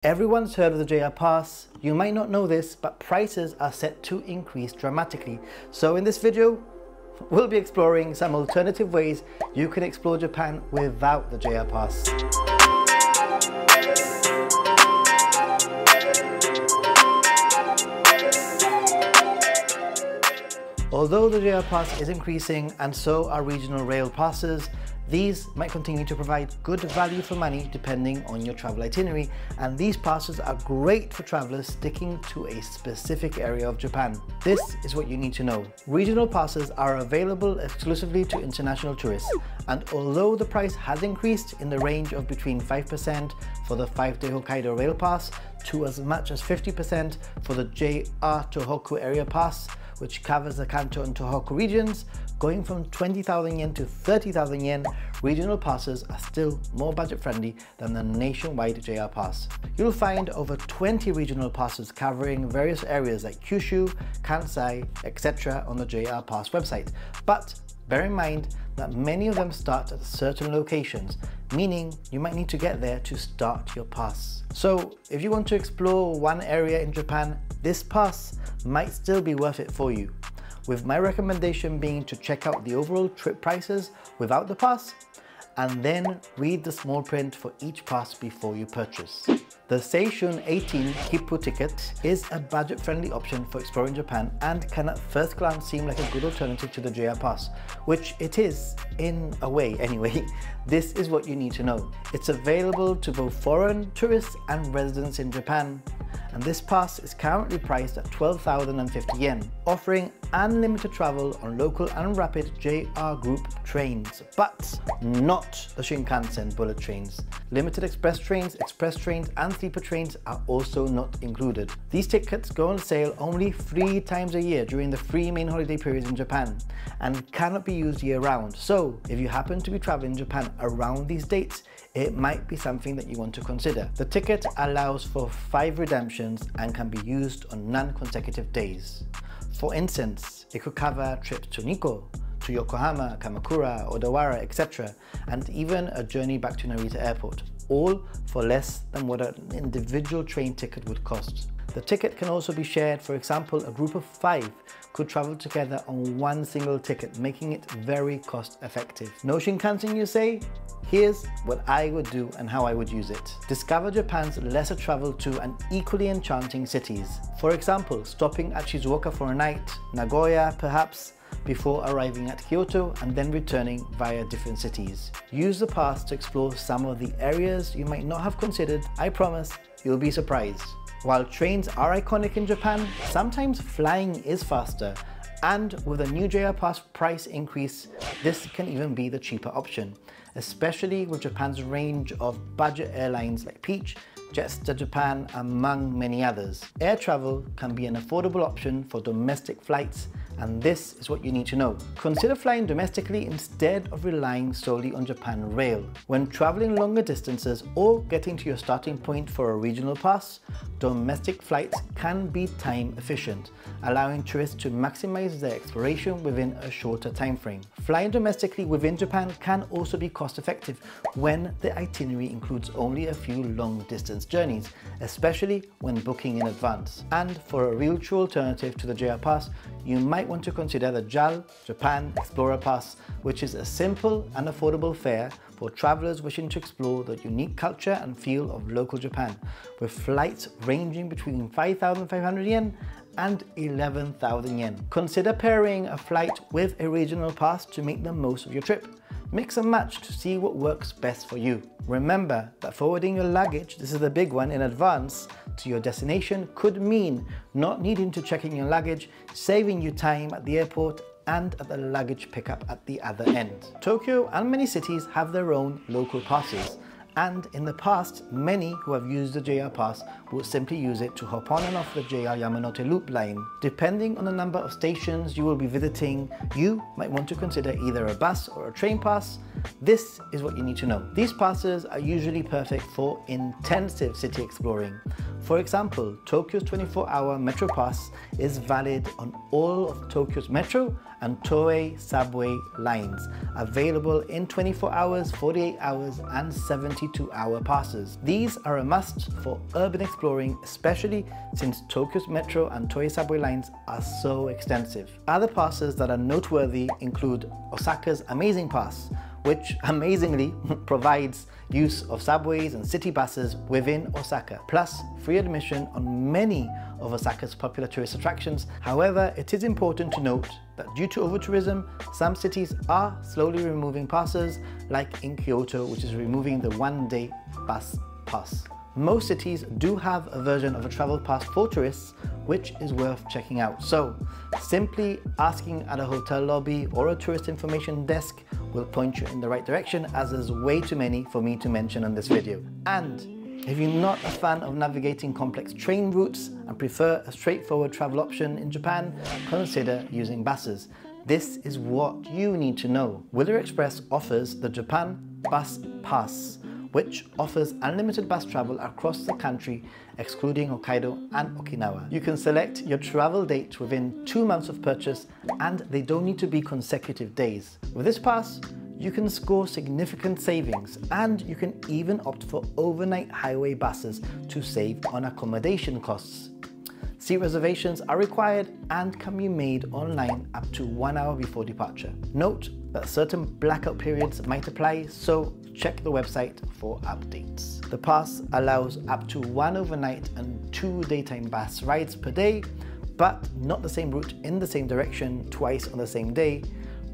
Everyone's heard of the JAL Pass. You might not know this, but prices are set to increase dramatically. So in this video, we'll be exploring some alternative ways you can explore Japan without the JAL Pass. Although the JAL Pass is increasing and so are regional rail passes, these might continue to provide good value for money depending on your travel itinerary, and these passes are great for travelers sticking to a specific area of Japan. This is what you need to know. Regional passes are available exclusively to international tourists, and although the price has increased in the range of between 5% for the 5-day Hokkaido Rail Pass to as much as 50% for the JR Tohoku Area Pass, which covers the Kanto and Tohoku regions, going from 20,000 yen to 30,000 yen, regional passes are still more budget friendly than the nationwide JAL Pass. You'll find over 20 regional passes covering various areas like Kyushu, Kansai, etc. on the JAL Pass website. But bear in mind that many of them start at certain locations, meaning you might need to get there to start your pass. So if you want to explore one area in Japan, this pass might still be worth it for you, with my recommendation being to check out the overall trip prices without the pass and then read the small print for each pass before you purchase. The Seishun 18 Kippu ticket is a budget-friendly option for exploring Japan and can at first glance seem like a good alternative to the JAL Pass, which it is in a way anyway. This is what you need to know. It's available to both foreign tourists and residents in Japan, and this pass is currently priced at 12,050 yen, offering unlimited travel on local and rapid JR Group trains, but not the Shinkansen bullet trains. Limited express trains and sleeper trains are also not included. These tickets go on sale only 3 times a year during the 3 main holiday periods in Japan and cannot be used year-round. So if you happen to be traveling Japan around these dates, it might be something that you want to consider. The ticket allows for 5 redemptions and can be used on non-consecutive days. For instance, it could cover trips to Nikko, to Yokohama, Kamakura, Odawara, etc., and even a journey back to Narita Airport, all for less than what an individual train ticket would cost. The ticket can also be shared. For example, a group of 5 could travel together on one single ticket, making it very cost effective. No Shinkansen, you say? Here's what I would do and how I would use it. Discover Japan's lesser traveled to and equally enchanting cities. For example, stopping at Shizuoka for a night, Nagoya perhaps, before arriving at Kyoto and then returning via different cities. Use the pass to explore some of the areas you might not have considered. I promise you'll be surprised. While trains are iconic in Japan, sometimes flying is faster, and with a new JAL Pass price increase, this can even be the cheaper option, especially with Japan's range of budget airlines like Peach, Jetstar Japan, among many others. Air travel can be an affordable option for domestic flights, and this is what you need to know. Consider flying domestically instead of relying solely on Japan Rail. When traveling longer distances or getting to your starting point for a regional pass, domestic flights can be time efficient, allowing tourists to maximize their exploration within a shorter time frame. Flying domestically within Japan can also be cost effective when the itinerary includes only a few long distance journeys, especially when booking in advance. And for a real true alternative to the JAL Pass, you might want to consider the JAL Japan Explorer Pass, which is a simple and affordable fare for travelers wishing to explore the unique culture and feel of local Japan, with flights ranging between 5,500 yen and 11,000 yen. Consider pairing a flight with a regional pass to make the most of your trip. Mix and match to see what works best for you. Remember that forwarding your luggage, this is the big one, in advance to your destination could mean not needing to check in your luggage, saving you time at the airport and at the luggage pickup at the other end. Tokyo and many cities have their own local passes, and in the past, many who have used the JAL Pass will simply use it to hop on and off the JR Yamanote Loop line. Depending on the number of stations you will be visiting, you might want to consider either a bus or a train pass. This is what you need to know. These passes are usually perfect for intensive city exploring. For example, Tokyo's 24-hour Metro Pass is valid on all of Tokyo's metro and Toei subway lines, available in 24 hours, 48 hours and 72-hour passes. These are a must for urban exploring, especially since Tokyo's metro and Toei subway lines are so extensive. Other passes that are noteworthy include Osaka's Amazing Pass, which amazingly provides use of subways and city buses within Osaka, plus free admission on many of Osaka's popular tourist attractions. However, it is important to note that due to over-tourism, some cities are slowly removing passes, like in Kyoto, which is removing the one-day bus pass. Most cities do have a version of a travel pass for tourists, which is worth checking out. So simply asking at a hotel lobby or a tourist information desk will point you in the right direction, as there's way too many for me to mention on this video. And if you're not a fan of navigating complex train routes and prefer a straightforward travel option in Japan, consider using buses. This is what you need to know. Wheeler Express offers the Japan Bus Pass, which offers unlimited bus travel across the country, excluding Hokkaido and Okinawa. You can select your travel date within 2 months of purchase, and they don't need to be consecutive days. With this pass, you can score significant savings, and you can even opt for overnight highway buses to save on accommodation costs. Seat reservations are required and can be made online up to 1 hour before departure. Note that certain blackout periods might apply, so check the website for updates. The pass allows up to 1 overnight and 2 daytime bus rides per day, but not the same route in the same direction twice on the same day.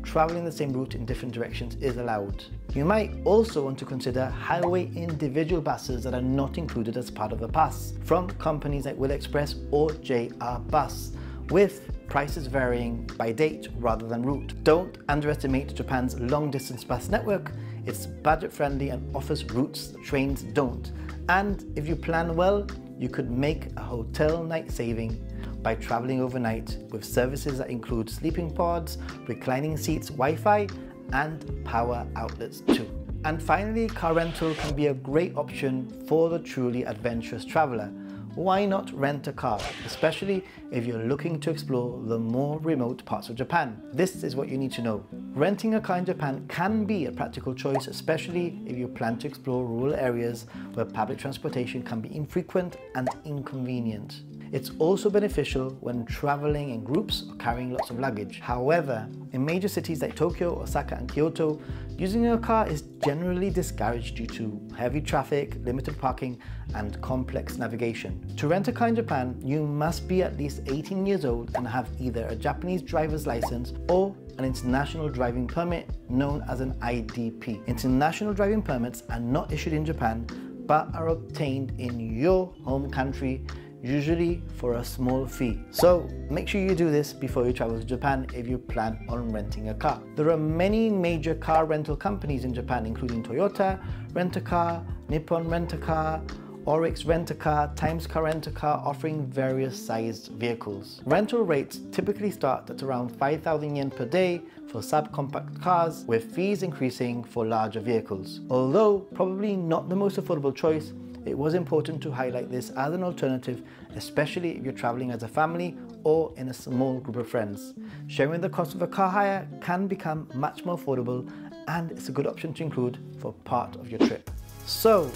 Traveling the same route in different directions is allowed. You might also want to consider highway individual buses that are not included as part of the pass, from companies like Wheeler Express or JR Bus, with prices varying by date rather than route. Don't underestimate Japan's long-distance bus network. It's budget-friendly and offers routes the trains don't. And if you plan well, you could make a hotel night saving by traveling overnight with services that include sleeping pods, reclining seats, Wi-Fi, and power outlets too. And finally, car rental can be a great option for the truly adventurous traveler. Why not rent a car, especially if you're looking to explore the more remote parts of Japan? This is what you need to know. Renting a car in Japan can be a practical choice, especially if you plan to explore rural areas where public transportation can be infrequent and inconvenient. It's also beneficial when traveling in groups or carrying lots of luggage. However, in major cities like Tokyo, Osaka and Kyoto, using a car is generally discouraged due to heavy traffic, limited parking and complex navigation. To rent a car in Japan, you must be at least 18 years old and have either a Japanese driver's license or an international driving permit known as an IDP. International driving permits are not issued in Japan but are obtained in your home country, usually for a small fee. So make sure you do this before you travel to Japan if you plan on renting a car. There are many major car rental companies in Japan, including Toyota Rent-A-Car, Nippon Rent-A-Car, Oryx Rent-A-Car, Times Car Rent-A-Car, offering various sized vehicles. Rental rates typically start at around 5,000 yen per day for subcompact cars, with fees increasing for larger vehicles. Although probably not the most affordable choice, it was important to highlight this as an alternative, especially if you're traveling as a family or in a small group of friends. Sharing the cost of a car hire can become much more affordable, and it's a good option to include for part of your trip. So,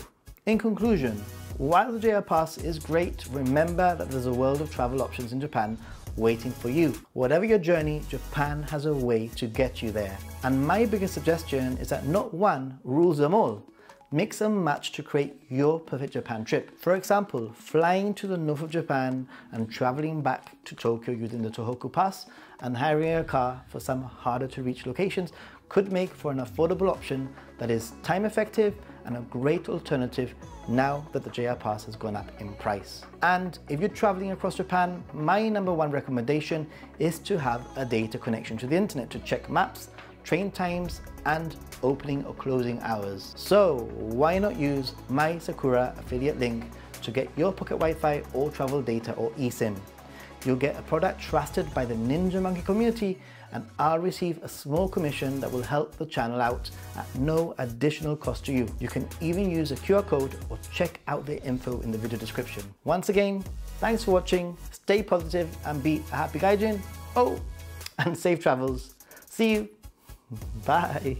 in conclusion, while the JR Pass is great, remember that there's a world of travel options in Japan waiting for you. Whatever your journey, Japan has a way to get you there. And my biggest suggestion is that not one rules them all. Mix and match to create your perfect Japan trip. For example, flying to the north of Japan and traveling back to Tokyo using the Tohoku Pass and hiring a car for some harder to reach locations could make for an affordable option that is time effective and a great alternative now that the JR Pass has gone up in price. And if you're traveling across Japan, my #1 recommendation is to have a data connection to the internet to check maps, train times and opening or closing hours. So why not use my Sakura affiliate link to get your pocket Wi-Fi or travel data or eSIM. You'll get a product trusted by the Ninja Monkey community, and I'll receive a small commission that will help the channel out at no additional cost to you. You can even use a QR code or check out the info in the video description. Once again, thanks for watching, stay positive and be a happy gaijin. Oh, and safe travels. See you. Bye.